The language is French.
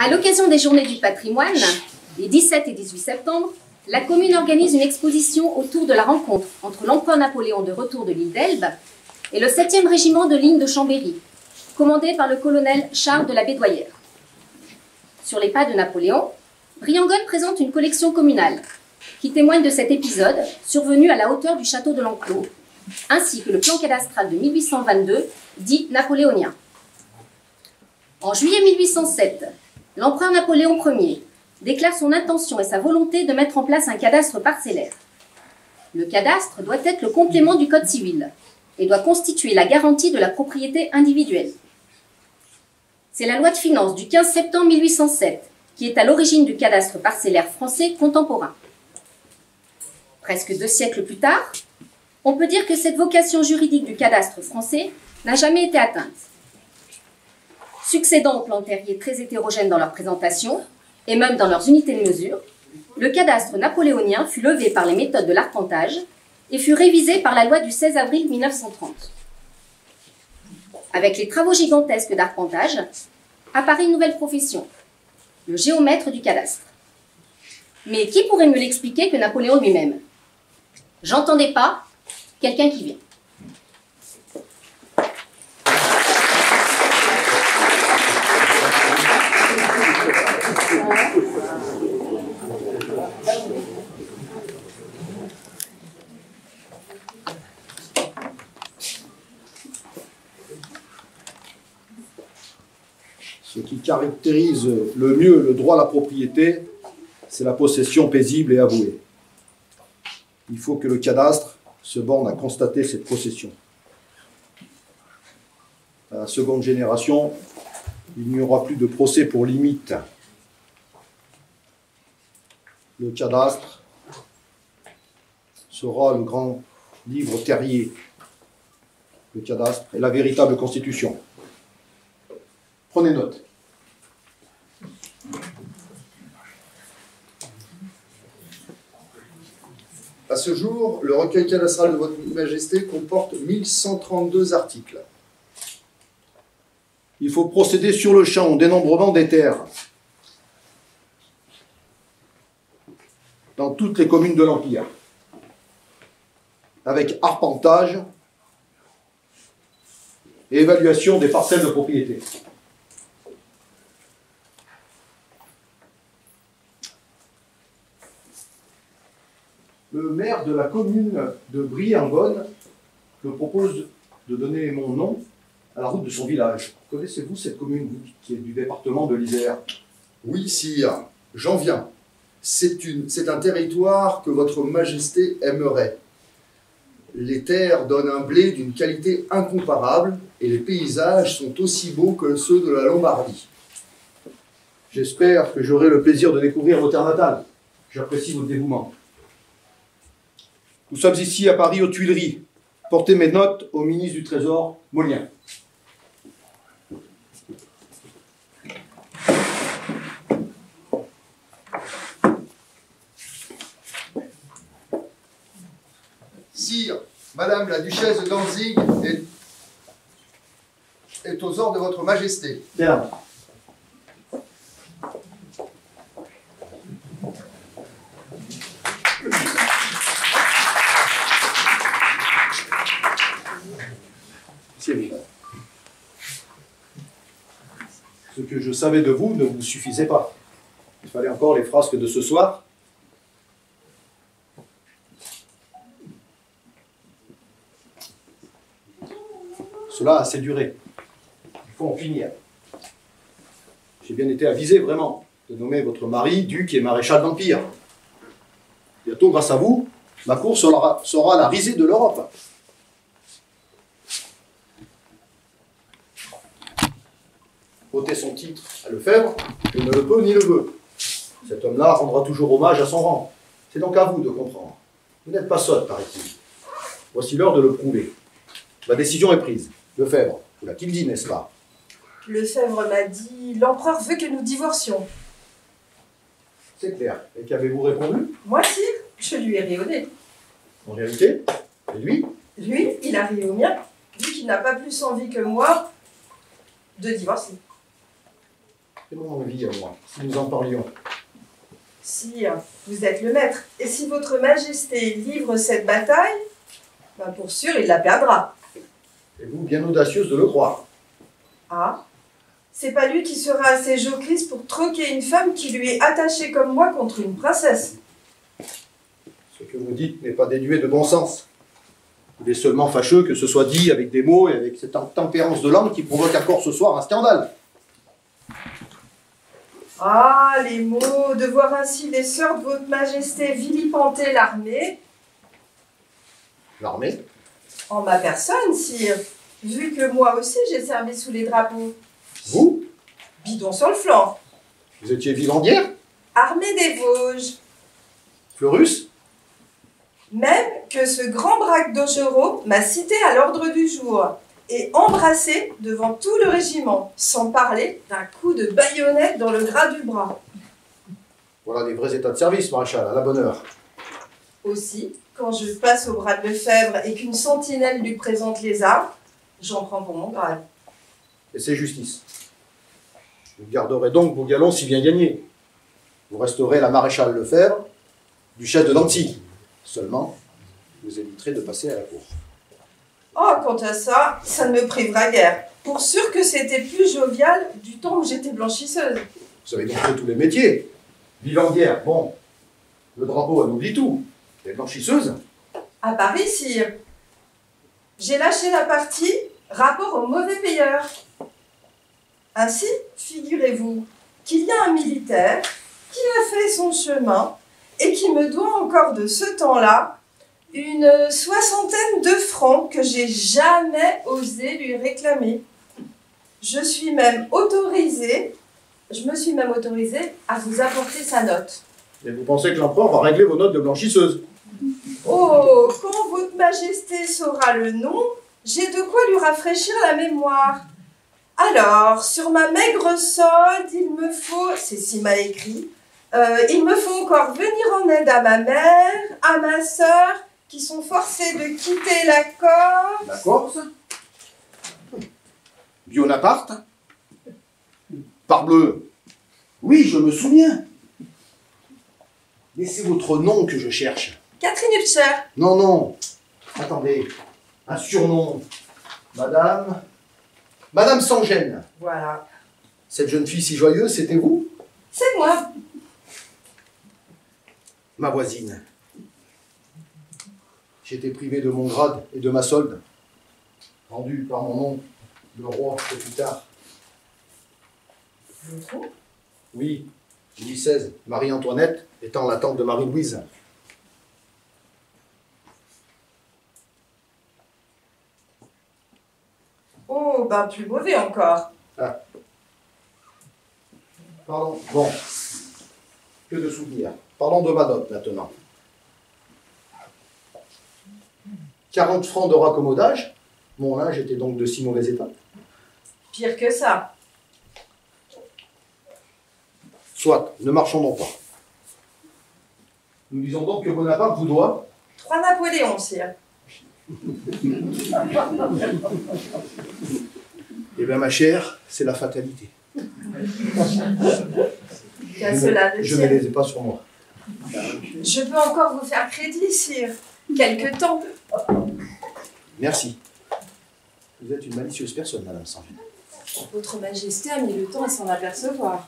À l'occasion des Journées du patrimoine, les 17 et 18 septembre, la commune organise une exposition autour de la rencontre entre l'empereur Napoléon de retour de l'île d'Elbe et le 7e régiment de ligne de Chambéry, commandé par le colonel Charles de la Bédoyère. Sur les pas de Napoléon, Briançonne présente une collection communale qui témoigne de cet épisode survenu à la hauteur du château de l'Enclos, ainsi que le plan cadastral de 1822, dit napoléonien. En juillet 1807, l'empereur Napoléon Ier déclare son intention et sa volonté de mettre en place un cadastre parcellaire. Le cadastre doit être le complément du Code civil et doit constituer la garantie de la propriété individuelle. C'est la loi de finances du 15 septembre 1807 qui est à l'origine du cadastre parcellaire français contemporain. Presque 2 siècles plus tard, on peut dire que cette vocation juridique du cadastre français n'a jamais été atteinte. Succédant aux plans terriers très hétérogènes dans leur présentation, et même dans leurs unités de mesure, le cadastre napoléonien fut levé par les méthodes de l'arpentage et fut révisé par la loi du 16 avril 1930. Avec les travaux gigantesques d'arpentage, apparaît une nouvelle profession, le géomètre du cadastre. Mais qui pourrait mieux l'expliquer que Napoléon lui-même? J'entendais pas quelqu'un qui vient. Ce qui caractérise le mieux le droit à la propriété, c'est la possession paisible et avouée. Il faut que le cadastre se borne à constater cette possession. À la seconde génération, il n'y aura plus de procès pour limite. Le cadastre sera le grand livre terrier. Le cadastre est la véritable constitution. Prenez note. À ce jour, le recueil cadastral de Votre Majesté comporte 1132 articles. Il faut procéder sur le champ au dénombrement des terres dans toutes les communes de l'Empire, avec arpentage et évaluation des parcelles de propriété. Le maire de la commune de Briançonne me propose de donner mon nom à la route de son village. Connaissez-vous cette commune, vous, qui est du département de l'Isère? Oui, sire, j'en viens. C'est un territoire que Votre Majesté aimerait. Les terres donnent un blé d'une qualité incomparable et les paysages sont aussi beaux que ceux de la Lombardie. J'espère que j'aurai le plaisir de découvrir vos terres natales. J'apprécie votre dévouement. Nous sommes ici à Paris, aux Tuileries. Portez mes notes au ministre du Trésor, Molien. Sire, Madame la Duchesse de Danzig est aux ordres de Votre Majesté. Bien. Ce que je savais de vous ne vous suffisait pas. Il fallait encore les frasques de ce soir. Cela a assez duré. Il faut en finir. J'ai bien été avisé, vraiment, de nommer votre mari duc et maréchal d'Empire. Bientôt, grâce à vous, ma cour sera la risée de l'Europe. Ôter son titre à Lefebvre, je ne le peux ni le veux. Cet homme-là rendra toujours hommage à son rang. C'est donc à vous de comprendre. Vous n'êtes pas sotte, paraît-il. Voici l'heure de le prouver. La décision est prise. Lefebvre, vous l'a-t-il dit, n'est-ce pas? Lefebvre m'a dit « L'empereur veut que nous divorcions ». C'est clair. Et qu'avez-vous répondu? Moi, si, je lui ai ri au nez. En vérité? Et lui? Lui, il a ri au mien, vu qu'il n'a pas plus envie que moi de divorcer. C'est mon envie à moi, si nous en parlions. Sire, vous êtes le maître. Et si votre majesté livre cette bataille, ben pour sûr, il la perdra. Et vous, bien audacieuse de le croire. Ah, c'est pas lui qui sera assez jocrisse pour troquer une femme qui lui est attachée comme moi contre une princesse. Ce que vous dites n'est pas dénué de bon sens. Il est seulement fâcheux que ce soit dit avec des mots et avec cette tempérance de langue qui provoque encore ce soir un scandale. Ah, les mots, de voir ainsi les sœurs de votre majesté vilipenter l'armée. L'armée? En ma personne, sire, vu que moi aussi j'ai servi sous les drapeaux. Vous? Bidon sur le flanc. Vous étiez vivandière? Armée des Vosges. Fleurus? Même que ce grand braque d'Augereau m'a cité à l'ordre du jour et embrassé devant tout le régiment, sans parler d'un coup de baïonnette dans le gras du bras. Voilà des vrais états de service, maréchal, à la bonne heure. Aussi, quand je passe au bras de Lefebvre et qu'une sentinelle lui présente les armes, j'en prends pour mon grade. Et c'est justice. Vous garderez donc vos galons si bien gagnés. Vous resterez la maréchale Lefebvre, duchesse de Nancy. Seulement, vous éviterez de passer à la cour. Oh, quant à ça, ça ne me privera guère. Pour sûr que c'était plus jovial du temps où j'étais blanchisseuse. Vous avez donc fait tous les métiers. Vivandière, bon. Le drapeau anoblit tout. Et blanchisseuse? À Paris, sire. J'ai lâché la partie rapport au mauvais payeur. Ainsi, figurez-vous qu'il y a un militaire qui a fait son chemin et qui me doit encore de ce temps-là une 60aine de francs que j'ai jamais osé lui réclamer. Je me suis même autorisée à vous apporter sa note. Et vous pensez que l'empereur va régler vos notes de blanchisseuse? Oh, quand votre majesté saura le nom, j'ai de quoi lui rafraîchir la mémoire. Alors, sur ma maigre solde, il me faut, c'est si mal écrit, il me faut encore venir en aide à ma mère, à ma sœur, qui sont forcées de quitter la Corse. La Corse? Buonaparte? Parbleu! Oui, je me souviens. Mais c'est votre nom que je cherche. Catherine Hübscher. Non, non. Attendez. Un surnom. Madame sans gêne. Voilà. Cette jeune fille si joyeuse, c'était vous? C'est moi. Ma voisine. J'étais privé de mon grade et de ma solde, rendu par mon oncle, le roi, plus tard. Oui, Louis XVI, Marie-Antoinette étant la tante de Marie-Louise. Oh, ben plus mauvais encore. Ah. Pardon. Bon. Que de souvenirs. Parlons de ma note maintenant. 40 francs de raccommodage. Mon linge était donc de si mauvais état. Pire que ça. Soit, ne marchons donc pas. Nous disons donc que Bonaparte vous doit 3 Napoléons, sire. Eh bien, ma chère, c'est la fatalité. Qu'à cela de Je ne dire. les ai pas sur moi. Je peux encore vous faire crédit, sire. Quelque temps. Merci. Vous êtes une malicieuse personne, Madame Sangène. Votre Majesté a mis le temps à s'en apercevoir.